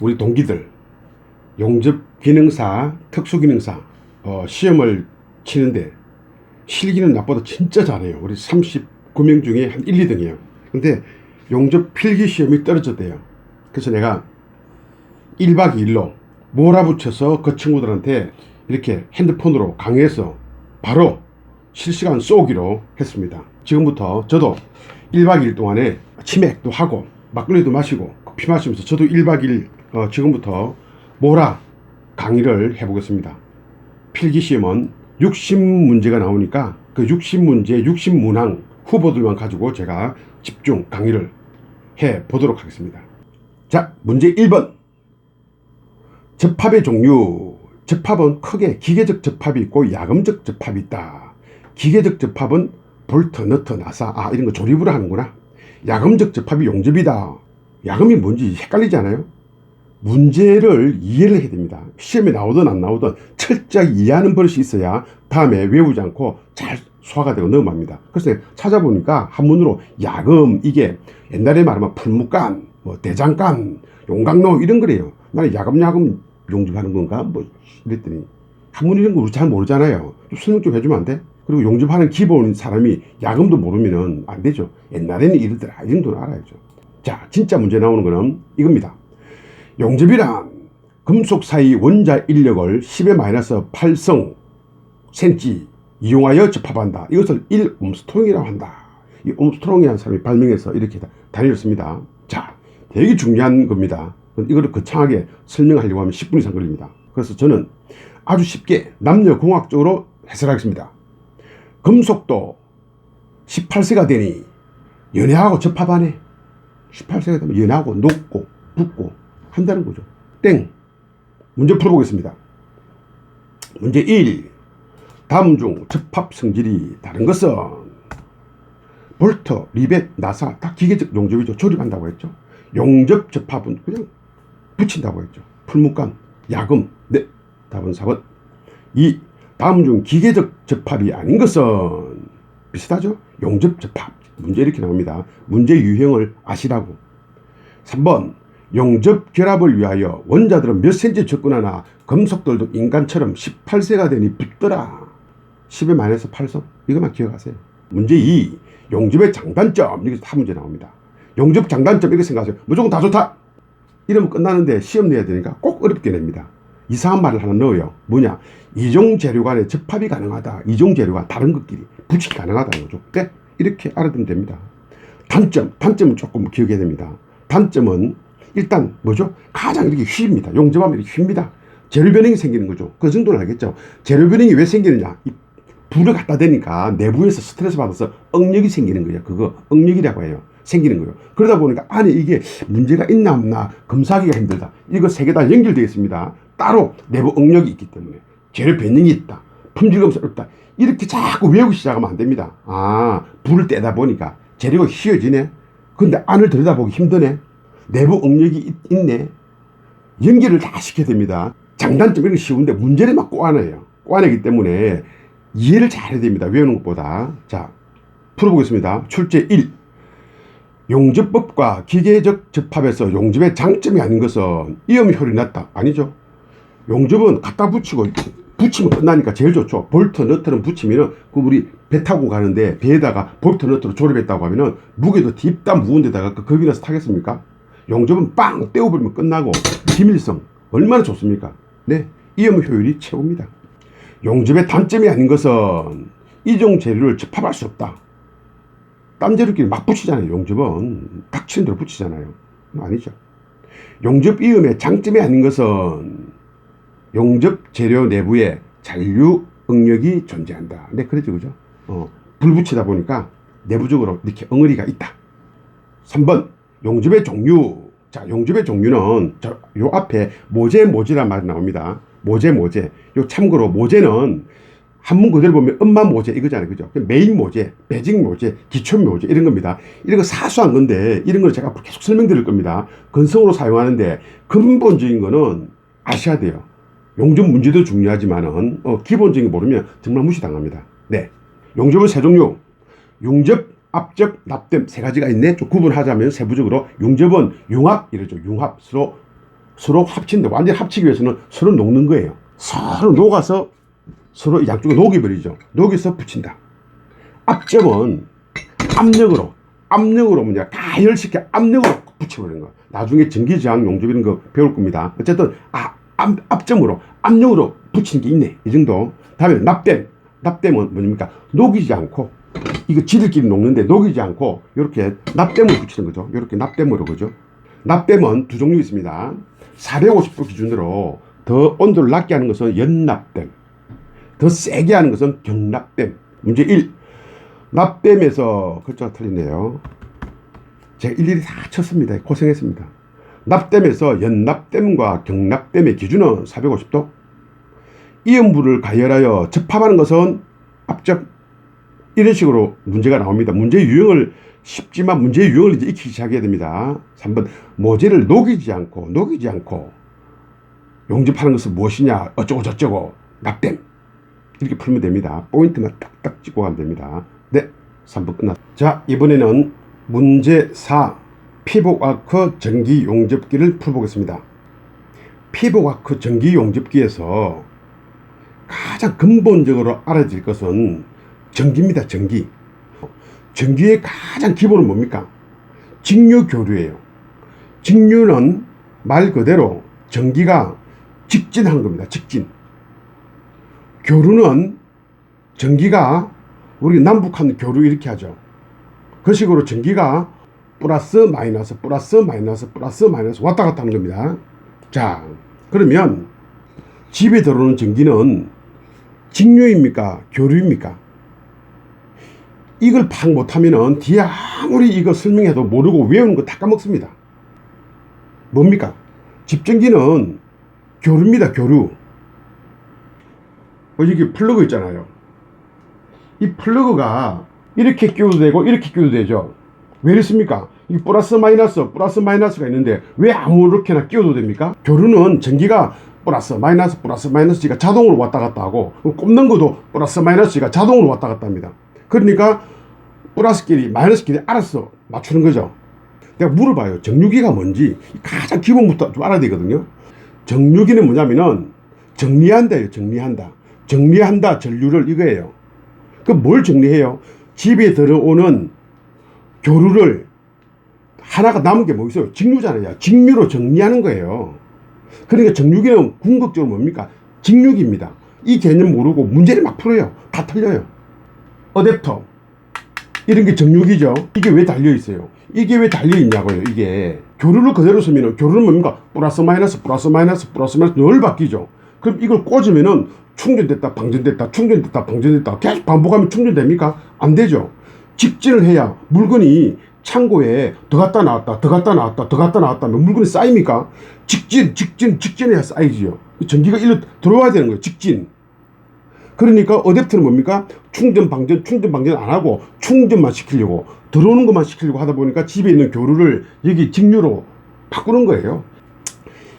우리 동기들 용접 기능사, 특수기능사 시험을 치는데 실기는 나보다 진짜 잘해요. 우리 39명 중에 한 1, 2등이에요. 근데 용접 필기 시험이 떨어졌대요. 그래서 내가 1박 2일로 몰아붙여서 그 친구들한테 이렇게 핸드폰으로 강의해서 바로 실시간 쏘기로 했습니다. 지금부터 저도 1박 2일 동안에 치맥도 하고 막걸리도 마시고 커피 마시면서 저도 1박 2일 지금부터 몰아 강의를 해보겠습니다. 필기시험은 60문제가 나오니까 그 60문제 60문항 후보들만 가지고 제가 집중 강의를 해보도록 하겠습니다. 자, 문제 1번. 접합의 종류. 접합은 크게 기계적 접합이 있고 야금적 접합이 있다. 기계적 접합은 볼트, 너트, 나사 이런 거 조립으로 하는구나. 야금적 접합이 용접이다. 야금이 뭔지 헷갈리지 않아요? 문제를 이해를 해야 됩니다. 시험에 나오든 안 나오든 철저히 이해하는 버릇이 있어야 다음에 외우지 않고 잘 소화가 되고 넘어갑니다. 그래서 찾아보니까 한문으로 야금, 이게 옛날에 말하면 풀무간, 대장간, 용광로 이런 거래요. 나는 야금 용접하는 건가? 이랬더니 한문 이런 거 우리 잘 모르잖아요. 좀 설명 좀 해주면 안 돼? 그리고 용접하는 기본 사람이 야금도 모르면 안 되죠. 옛날에는 이러더라. 이 정도는 알아야죠. 자, 진짜 문제 나오는 거는 이겁니다. 용접이란 금속 사이 원자 인력을 10의 마이너스 8성 cm 이용하여 접합한다. 이것을 1옴스트롱이라고 한다. 이 옴스트롱이라는 사람이 발명해서 이렇게 다녔습니다. 자, 되게 중요한 겁니다. 이거를 거창하게 설명하려고 하면 10분 이상 걸립니다. 그래서 저는 아주 쉽게 남녀공학적으로 해설하겠습니다. 금속도 18세가 되니 연애하고 접합하네. 18세가 되면 연애하고 녹고 붓고 한다는 거죠. 땡. 문제 풀어보겠습니다. 문제 1. 다음 중 접합 성질이 다른 것은 볼트, 리벳, 나사 다 기계적 용접이죠. 조립한다고 했죠. 용접 접합은 그냥 붙인다고 했죠. 풀무감, 야금. 네. 답은 4번. 2. 다음 중 기계적 접합이 아닌 것은 비슷하죠. 용접 접합. 문제 이렇게 나옵니다. 문제 유형을 아시라고. 3번. 용접 결합을 위하여 원자들은 몇 cm 접근하나 금속들도 인간처럼 18세가 되니 붙더라. 10의 마이너스 8성. 이것만 기억하세요. 문제 2. 용접의 장단점. 여기서 다 문제 나옵니다. 용접 장단점 이렇게 생각하세요. 무조건 다 좋다. 이러면 끝나는데 시험 내야 되니까 꼭 어렵게 냅니다. 이상한 말을 하나 넣어요. 뭐냐? 이종 재료 간의 접합이 가능하다. 이종 재료가 다른 것끼리 붙이기 가능하다는 거죠. 네? 이렇게 알아두면 됩니다. 단점은 조금 기억해야 됩니다. 단점은 일단 뭐죠? 가장 이렇게 휩니다. 용접하면 이렇게 휩니다. 재료 변형이 생기는 거죠. 그 정도는 알겠죠? 재료 변형이 왜 생기느냐? 이 불을 갖다 대니까 내부에서 스트레스 받아서 응력이 생기는 거예요. 그거 응력이라고 해요. 생기는 거예요. 그러다 보니까 안에 이게 문제가 있나 없나 검사하기가 힘들다. 이거 세 개 다 연결되어 있습니다. 따로 내부 응력이 있기 때문에 재료 변형이 있다. 품질 검사가 없다. 이렇게 자꾸 외우기 시작하면 안 됩니다. 불을 떼다 보니까 재료가 휘어지네. 근데 안을 들여다보기 힘드네. 내부 응력이 있네. 연결을 다 시켜야 됩니다. 장단점 이런 게 쉬운데 문제를 막 꼬아내요. 꼬아내기 때문에 이해를 잘해야 됩니다. 외우는 것보다. 자, 풀어보겠습니다. 출제 1. 용접법과 기계적 접합에서 용접의 장점이 아닌 것은 이염 효율이 낮다. 아니죠. 용접은 갖다 붙이면 끝나니까 제일 좋죠. 볼트, 너트는 붙이면은 우리 배 타고 가는데 배에다가 볼트, 너트로 조립했다고 하면은 무게도 딥다 무거운 데다가 겁이 나서 타겠습니까? 용접은 빵 떼어버리면 끝나고 기밀성 얼마나 좋습니까? 네, 이염 효율이 최고입니다. 용접의 단점이 아닌 것은 이종 재료를 접합할 수 없다. 딴 재료끼리 막 붙이잖아요. 용접은 닥치는 대로 붙이잖아요. 아니죠. 용접 이음의 장점이 아닌 것은 용접 재료 내부에 잔류 응력이 존재한다. 네, 그렇죠. 그죠? 불 붙이다 보니까 내부적으로 이렇게 엉어리가 있다. 3번. 용접의 종류. 자, 용접의 종류는 요 앞에 모재란 말이 나옵니다. 모재. 요 참고로 모재는 한문 그대로 보면 음만 모재 이거잖아요. 그죠? 메인 모재, 베직 모재, 기초 모재 이런 겁니다. 이런 거 사소한 건데 이런 걸 제가 계속 설명드릴 겁니다. 건성으로 사용하는데 근본적인 거는 아셔야 돼요. 용접 문제도 중요하지만은 기본적인 거 모르면 정말 무시당합니다. 네. 용접은 세 종류. 용접, 압접, 납땜 세 가지가 있네. 좀 구분하자면 세부적으로 용접은 융합 이러죠. 융합 서로 서로 합친데 완전히 합치기 위해서는 서로 녹는 거예요. 서로 녹아서 서로 양쪽에 녹여버리죠. 녹여서 붙인다. 압점은 압력으로 뭐냐 가열시켜 압력으로 붙여버리는 거. 나중에 전기저항 용접 이런 거 배울 겁니다. 어쨌든 압점으로 압력으로 붙이는 게 있네. 이 정도. 다음에 납땜은 뭡니까? 녹이지 않고 이거 지들끼리 녹는데 녹이지 않고 이렇게 납땜으로 붙이는 거죠. 이렇게 납땜으로 그죠. 납땜은 두 종류 있습니다. 450도 기준으로 더 온도를 낮게 하는 것은 연납땜, 더 세게 하는 것은 경납땜. 문제 1. 납땜에서 글자가 틀리네요. 제가 일일이 다 쳤습니다. 고생했습니다. 납땜에서 연납땜과 경납땜의 기준은 450도. 이음부를 가열하여 접합하는 것은 압점. 이런 식으로 문제가 나옵니다. 문제 유형을 쉽지만 문제 유형을 이제 익히기 시작해야 됩니다. 3번 모재를 녹이지 않고 용접하는 것은 무엇이냐 어쩌고 저쩌고 납땜 이렇게 풀면 됩니다. 포인트만 딱딱 찍고 가면 됩니다. 네, 3번 끝났다. 자, 이번에는 문제 4 피복아크 전기 용접기를 풀어보겠습니다. 피복아크 전기 용접기에서 가장 근본적으로 알아야 될 것은 전기입니다. 전기의 가장 기본은 뭡니까? 직류교류예요. 직류는 말 그대로 전기가 직진하는 겁니다. 직진. 교류는 전기가 우리 남북한 교류 이렇게 하죠. 그 식으로 전기가 플러스 마이너스 왔다 갔다 하는 겁니다. 자, 그러면 집에 들어오는 전기는 직류입니까? 교류입니까? 이걸 파악 못하면은 뒤에 아무리 이거 설명해도 모르고 외우는 거 다 까먹습니다. 뭡니까? 집전기는 교류입니다. 교류. 여기 플러그 있잖아요. 이 플러그가 이렇게 끼워도 되고 이렇게 끼워도 되죠. 왜 이렇습니까? 이 플러스 마이너스가 있는데 왜 아무렇게나 끼워도 됩니까? 교류는 전기가 플러스 마이너스가 자동으로 왔다 갔다 하고 꼽는 것도 플러스 마이너스가 자동으로 왔다 갔다 합니다. 그러니까 플러스끼리 마이너스끼리 알아서 맞추는 거죠. 내가 물어봐요. 정류기가 뭔지 가장 기본부터 좀 알아야 되거든요. 정류기는 뭐냐면은 정리한다예요. 정리한다 전류를 이거예요. 그럼 뭘 정리해요? 집에 들어오는 교류를 하나가 남은 게 뭐 있어요? 직류잖아요. 직류로 정리하는 거예요. 그러니까 정류기는 궁극적으로 뭡니까? 직류기입니다. 이 개념 모르고 문제를 막 풀어요. 다 틀려요. 어댑터 이런 게 정류기죠. 이게 왜 달려있어요? 이게 왜 달려있냐고요. 이게 교류를 그대로 쓰면 교류는 뭡니까? 플러스 마이너스 늘 바뀌죠. 그럼 이걸 꽂으면은 충전됐다 방전됐다 계속 반복하면 충전됩니까? 안 되죠. 직진을 해야 물건이 창고에 더 갔다 나왔다 하면 물건이 쌓입니까? 직진해야 쌓이지요. 전기가 일로 들어와야 되는 거예요. 직진. 그러니까 어댑터는 뭡니까? 충전 방전 안 하고 충전만 시키려고 들어오는 것만 시키려고 하다 보니까 집에 있는 교류를 여기 직류로 바꾸는 거예요.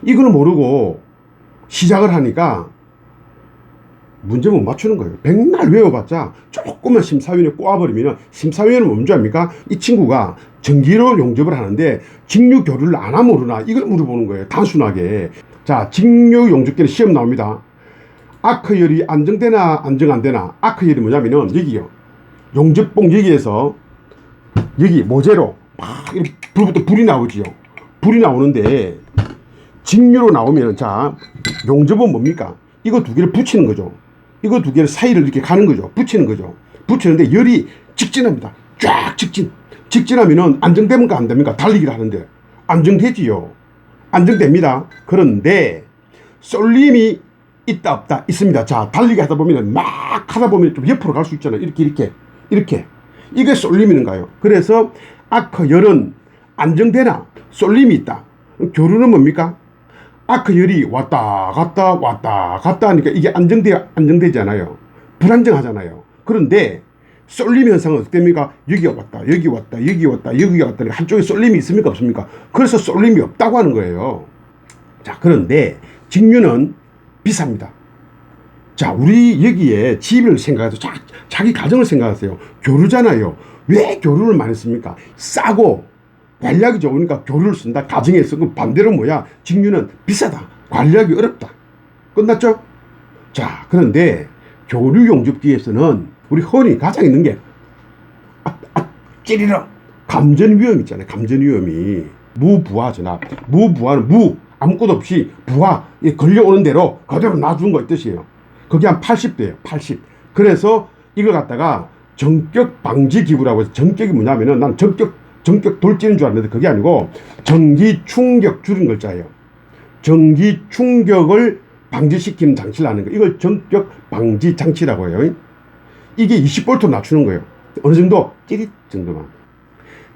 이거는 모르고 시작을 하니까 문제 못 맞추는 거예요. 백날 외워봤자 조금만 심사위원회 꼬아버리면 심사위원은 뭔지 압니까? 이 친구가 전기로 용접을 하는데 직류 교류를 아나 모르나 이걸 물어보는 거예요. 단순하게. 자, 직류 용접기는 시험 나옵니다. 아크열이 안정되나 안정 안 되나. 아크열이 뭐냐면은 여기요. 용접봉 여기에서 여기 모재로 막 이렇게 불부터 불이 나오지요. 불이 나오는데 직류로 나오면 자 용접은 뭡니까? 이거 두 개를 붙이는 거죠. 이거 두 개를 사이를 이렇게 가는 거죠. 붙이는 거죠. 붙이는데 열이 직진합니다. 쫙 직진하면은 안정됩니까 안 됩니까? 달리기를 하는데 안정되지요. 안정됩니다. 그런데 쏠림이 있다 없다 있습니다. 자, 달리기 하다 보면 막 하다 보면 좀 옆으로 갈 수 있잖아요. 이렇게 이게 쏠림인가요? 그래서 아크열은 안정되나 쏠림이 있다. 교류는 뭡니까? 아크열이 왔다 갔다 하니까 이게 안정되지 않아요. 불안정하잖아요. 그런데 쏠림 현상은 어떻게 됩니까? 여기가 왔다 한쪽에 쏠림이 있습니까 없습니까? 그래서 쏠림이 없다고 하는 거예요. 자, 그런데 직류는 비쌉니다. 자, 우리 여기에 집을 생각해서 자기 가정을 생각하세요. 교류잖아요. 왜 교류를 많이 씁니까? 싸고 관리하기 좋으니까 교류를 쓴다. 가정에서. 그 반대로 뭐야? 직류는 비싸다. 관리하기 어렵다. 끝났죠? 자, 그런데 교류 용접기에서는 우리 흔히 가장 있는 게 찌리러 감전 위험 있잖아요. 감전 위험이 무부하 전압. 무부하는 아무것도 없이 부하 걸려오는 대로 그대로 놔주는 거 뜻이에요. 그게 한 80대예요. 80. 그래서 이걸 갖다가 전격 방지 기구라고 해서 전격이 뭐냐면은 난 전격 돌지는 줄 알았는데 그게 아니고 전기 충격 줄인 글자예요. 전기 충격을 방지시키는 장치를 하는 거. 이걸 전격 방지 장치라고 해요. 이게 20V 낮추는 거예요. 어느 정도? 찌릿 정도만.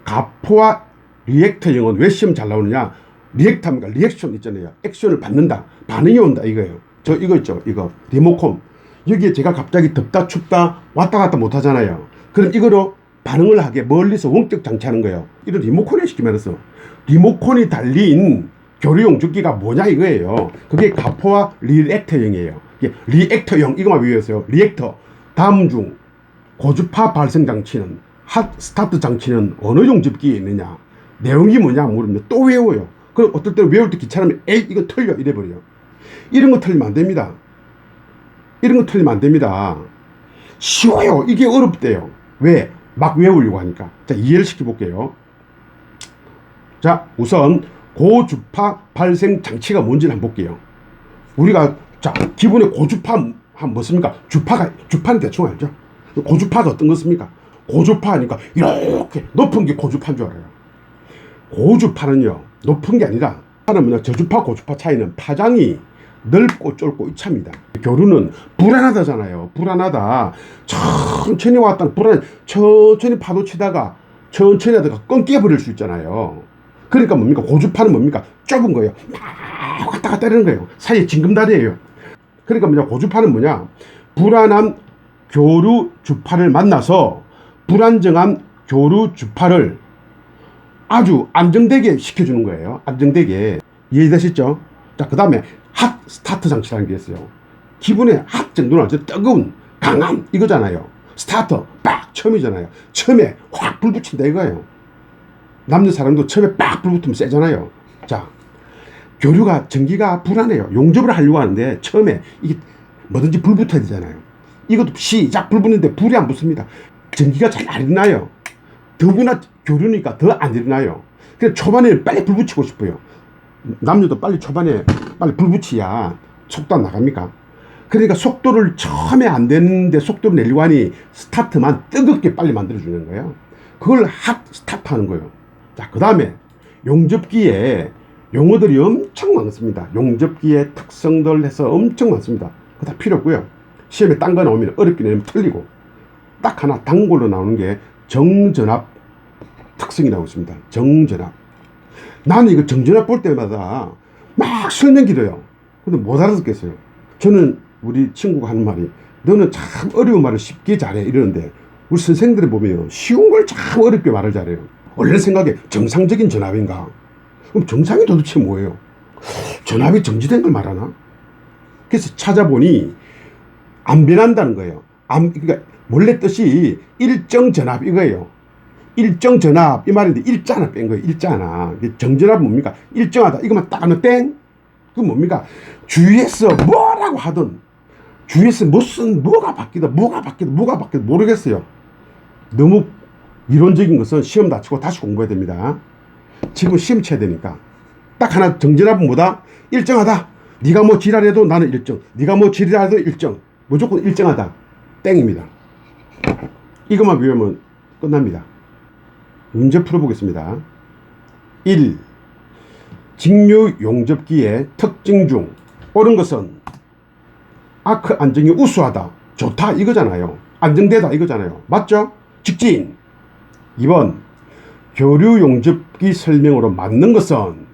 가포와 리액터형은 왜 시험 잘 나오느냐? 리액터입니까? 리액션 있잖아요. 액션을 받는다. 반응이 온다 이거예요. 이거 있죠. 이거 리모컨. 여기에 제가 갑자기 덥다 춥다 왔다 갔다 못 하잖아요. 그럼 이거로 반응을 하게 멀리서 원격 장치하는 거예요. 이런 리모컨에 쉽게 말해서 리모컨이 달린 교류용 주기가 뭐냐 이거예요. 그게 가포와 리액터형이에요. 리액터형 이거만 외우세요. 리액터. 다음 중 고주파 발생 장치는 핫 스타트 장치는 어느 용접기에 있느냐? 내용이 뭐냐 물으면 또 외워요. 그럼 어떨 때는 외울 때 귀찮으면 에이 이거 틀려 이래버려요. 이런 거 틀리면 안 됩니다. 이런 거 틀리면 안 됩니다. 쉬워요. 이게 어렵대요. 왜? 막 외우려고 하니까. 자, 이해를 시켜볼게요. 자, 우선 고주파 발생 장치가 뭔지를 한번 볼게요. 우리가 자 기본에 고주파 한 뭐습니까? 주파는 대충 알죠? 고주파가 어떤 것입니까? 고주파 하니까 이렇게 높은 게 고주파인 줄 알아요. 고주파는요 높은 게 아니라 뭐냐 저주파 고주파 차이는 파장이 넓고 좁고 이차입니다. 교류는 불안하다잖아요. 불안하다. 천천히 왔다가 천천히 파도 치다가 천천히 하다가 끊겨버릴 수 있잖아요. 그러니까 뭡니까? 고주파는 뭡니까? 좁은 거예요. 막 왔다 갔다 하는 거예요. 사이에 징금다리예요. 그러니까 뭐냐? 고주파는 뭐냐? 불안한 교류 주파를 만나서 불안정한 교류 주파를 아주 안정되게 시켜주는 거예요. 안정되게. 이해되셨죠? 자, 그 다음에 핫 스타트 장치라는 게 있어요. 기분에 핫 정도는 아주 뜨거운, 강한 이거잖아요. 스타터 빡 처음이잖아요. 처음에 확 불 붙인다 이거예요. 남녀 사람도 처음에 빡 불 붙으면 세잖아요. 자, 교류가 전기가 불안해요. 용접을 하려고 하는데 처음에 이게 뭐든지 불 붙어야 되잖아요. 이것도 시작 불 붙는데 불이 안 붙습니다. 전기가 잘 안 일어나요. 더구나 교류니까 더 안 일어나요. 그래서 초반에 빨리 불 붙이고 싶어요. 남녀도 빨리 초반에 빨리 불 붙이야 속도 안 나갑니까? 그러니까 속도를 처음에 안 되는데 속도를 내려고 하니 스타트만 뜨겁게 빨리 만들어주는 거예요. 그걸 핫 스타트 하는 거예요. 자, 그 다음에 용접기에 용어들이 엄청 많습니다. 용접기의 특성들 해서 엄청 많습니다. 그거 다 필요 없고요. 시험에 딴 거 나오면 어렵게 내면 틀리고 딱 하나 단골로 나오는 게 정전압 특성이 나오고 있습니다. 정전압. 나는 이거 정전압 볼 때마다 막 설명 길어요. 근데 못 알아듣겠어요. 저는 우리 친구가 하는 말이 너는 참 어려운 말을 쉽게 잘해 이러는데 우리 선생들이 보면 쉬운 걸 참 어렵게 말을 잘해요. 원래 생각에 정상적인 전압인가? 그럼 정상이 도대체 뭐예요? 전압이 정지된 걸 말하나? 그래서 찾아보니 안 변한다는 거예요. 그러니까 원래 뜻이 일정 전압 이거예요. 일정 전압 이 말인데 일자 하나 뺀 거예요. 일자 하나. 정전압은 뭡니까? 일정하다. 이것만 딱 하면 땡. 그건 뭡니까? 주위에서 뭐라고 하든 주위에서 뭐가 바뀌든 모르겠어요. 너무 이론적인 것은 시험 다치고 다시 공부해야 됩니다. 지금 시험 쳐야 되니까. 딱 하나 정전압은 뭐다? 일정하다. 네가 뭐 지랄해도 나는 일정. 네가 뭐 지랄해도 일정. 무조건 일정하다. 땡입니다. 이것만 배우면 끝납니다. 문제 풀어보겠습니다. 1. 직류 용접기의 특징 중 옳은 것은 아크 안정이 우수하다. 좋다 이거잖아요. 안정되다 이거잖아요. 맞죠? 직진. 2번 교류 용접기 설명으로 맞는 것은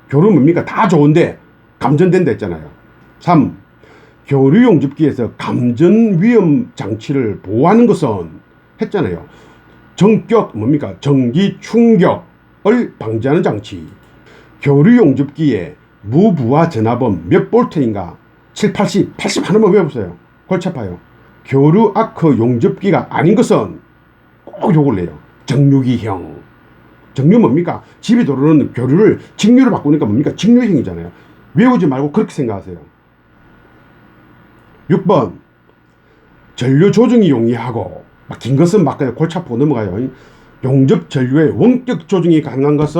교류 뭡니까? 다 좋은데 감전된다 했잖아요. 3. 교류 용접기에서 감전 위험 장치를 보호하는 것은 했잖아요. 전격 뭡니까? 전기 충격을 방지하는 장치. 교류 용접기의 무부하 전압은 몇 볼트인가? 7, 80, 80 하나만 외워보세요. 골치 아파요. 교류 아크 용접기가 아닌 것은 꼭 요걸 내요. 정유기형. 정류 뭡니까? 집이 들어오는 교류를 직류로 바꾸니까 뭡니까? 직류형이잖아요. 외우지 말고 그렇게 생각하세요. 6번 전류 조정이 용이하고 긴 것은 막 그냥 골치 아프고 넘어가요. 용접 전류의 원격 조정이 가능한 것은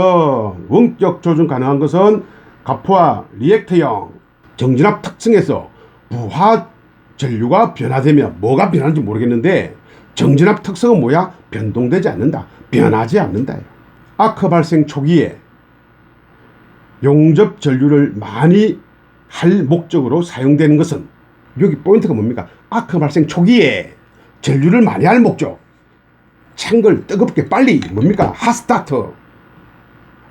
가포와 리액터형 정진압 특성에서 부하 전류가 변화되면 뭐가 변하는지 모르겠는데 정진압 특성은 뭐야? 변동되지 않는다. 변하지 않는다. 아크 발생 초기에 용접 전류를 많이 할 목적으로 사용되는 것은 여기 포인트가 뭡니까? 아크 발생 초기에 전류를 많이 할 목적. 찬 걸 뜨겁게 빨리 뭡니까? 핫스타트.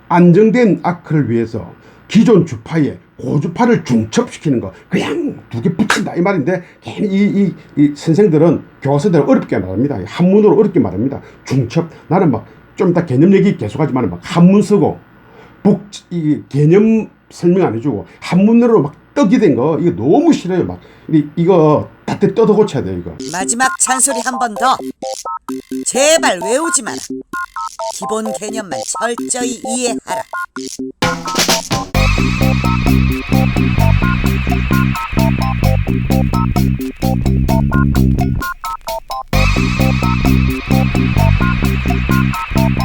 안정된 아크를 위해서 기존 주파에 고주파를 중첩시키는 거 그냥 두 개 붙인다 이 말인데 이 선생들은 교과서대로 어렵게 말합니다. 한문으로 어렵게 말합니다. 중첩. 나는 막 좀 이따 개념 얘기 계속하지만 막 한문 쓰고 이 개념 설명 안 해주고 한문으로 막 떡이 된 거 이거 너무 싫어요. 막 이거 다 뜯어 고쳐야 돼 이거. 마지막 잔소리 한 번 더. 제발 외우지 마라. 기본 개념만 철저히 이해하라.